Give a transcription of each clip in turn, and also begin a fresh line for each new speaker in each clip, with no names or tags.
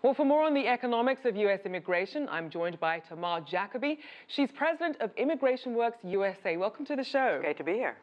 Well, for more on the economics of U.S. immigration, I'm joined by Tamar Jacoby. She's president of ImmigrationWorks USA. Welcome to the show.
Great to be here.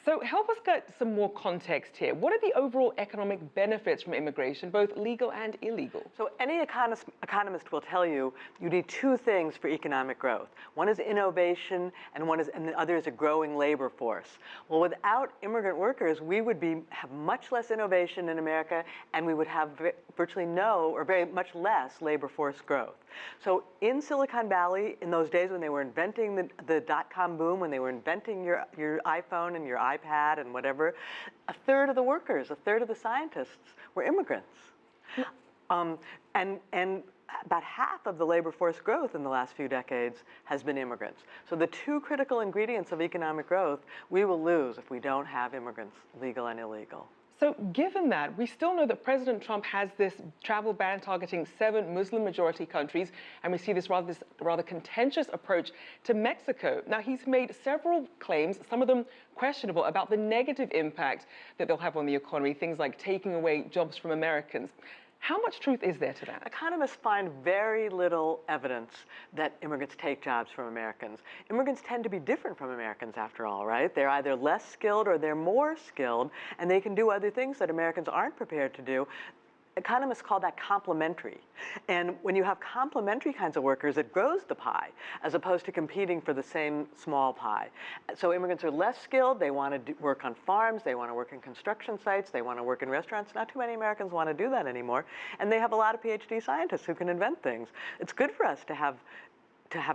So help us get some more context here. What are the overall economic benefits from immigration, both legal and illegal?
So any economist will tell you need two things for economic growth. One is innovation, and the other is a growing labor force. Well, without immigrant workers, we would have much less innovation in America, and we would have virtually no or very much less labor force growth. So in Silicon Valley, in those days when they were inventing the dot-com boom, when they were inventing your iPhone and your iPad and whatever, a third of the workers, a third of the scientists were immigrants. And about half of the labor force growth in the last few decades has been immigrants. So the two critical ingredients of economic growth we will lose if we don't have immigrants, legal and illegal.
So given that, we still know that President Trump has this travel ban targeting 7 Muslim-majority countries, and we see this rather contentious approach to Mexico. Now, he's made several claims, some of them questionable, about the negative impact that they'll have on the economy, things like taking away jobs from Americans. How much truth is there to that?
Economists find very little evidence that immigrants take jobs from Americans. Immigrants tend to be different from Americans, after all, right? They're either less skilled or they're more skilled, and they can do other things that Americans aren't prepared to do. Economists call that complementary. And when you have complementary kinds of workers, it grows the pie, as opposed to competing for the same small pie. So immigrants are less skilled. They want to work on farms. They want to work in construction sites. They want to work in restaurants. Not too many Americans want to do that anymore. And they have a lot of PhD scientists who can invent things. It's good for us to have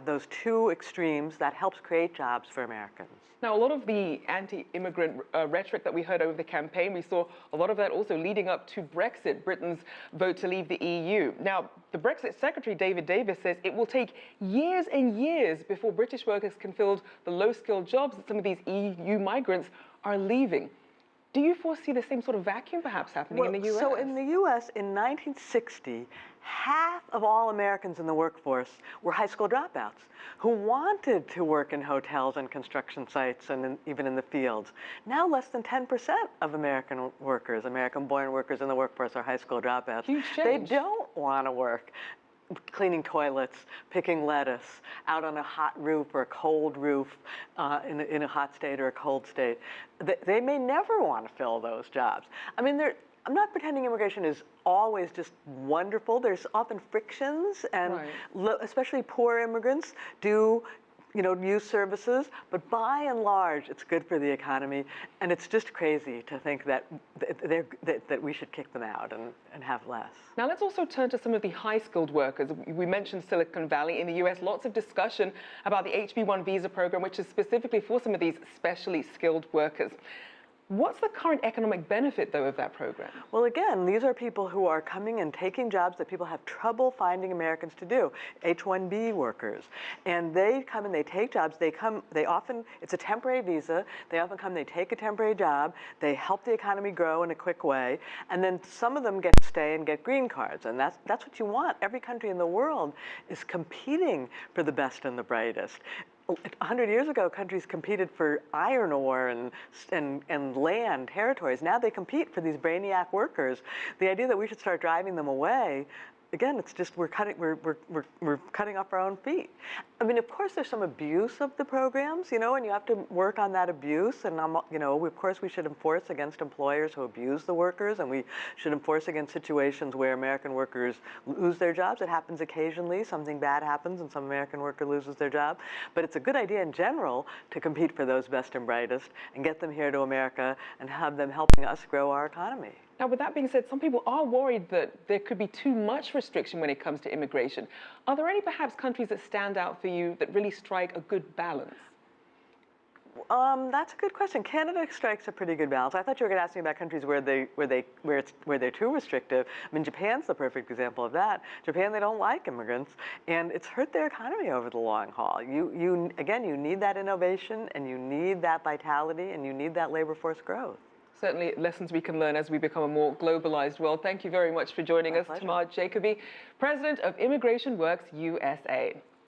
those two extremes. That helps create jobs for Americans.
Now, a lot of the anti-immigrant rhetoric that we heard over the campaign, we saw a lot of that also leading up to Brexit, Britain's vote to leave the EU. Now, the Brexit Secretary, David Davis, says it will take years and years before British workers can fill the low-skilled jobs that some of these EU migrants are leaving. Do you foresee the same sort of vacuum perhaps happening in the U.S.?
So in the U.S. in 1960, half of all Americans in the workforce were high school dropouts who wanted to work in hotels and construction sites and even in the fields. Now less than 10% of American workers, American-born workers in the workforce are high school dropouts.
Huge change.
They don't want to work cleaning toilets, picking lettuce, out on a hot roof or a cold roof in a hot state or a cold state. They may never want to fill those jobs. I mean, I'm not pretending immigration is always just wonderful. There's often frictions, and especially poor immigrants do use services, but by and large, it's good for the economy, and it's just crazy to think that we should kick them out and have less.
Now let's also turn to some of the high-skilled workers. We mentioned Silicon Valley in the US, lots of discussion about the HB1 visa program, which is specifically for some of these specially skilled workers. What's the current economic benefit, though, of that program? Well,
again, these are people who are coming and taking jobs that people have trouble finding Americans to do, H-1B workers. And they come and they take jobs. It's a temporary visa. They often come, they take a temporary job. They help the economy grow in a quick way. And then some of them get to stay and get green cards. And that's what you want. Every country in the world is competing for the best and the brightest. 100 years ago, countries competed for iron ore and land, territories. Now they compete for these brainiac workers. The idea that we should start driving them away, again, it's just we're cutting off our own feet. I mean, of course, there's some abuse of the programs, and you have to work on that abuse. And of course, we should enforce against employers who abuse the workers, and we should enforce against situations where American workers lose their jobs. It happens occasionally. Something bad happens, and some American worker loses their job. But it's a good idea in general to compete for those best and brightest and get them here to America and have them helping us grow our economy.
Now, with that being said, some people are worried that there could be too much restriction when it comes to immigration. Are there any perhaps countries that stand out for you that really strike a good balance?
That's a good question. Canada strikes a pretty good balance. I thought you were going to ask me about countries where they're too restrictive. I mean, Japan's the perfect example of that. Japan, they don't like immigrants, and it's hurt their economy over the long haul. Again, you need that innovation, and you need that vitality, and you need that labor force growth.
Certainly lessons we can learn as we become a more globalized world. Thank you very much for joining us, Tamar Jacoby, president of ImmigrationWorks USA.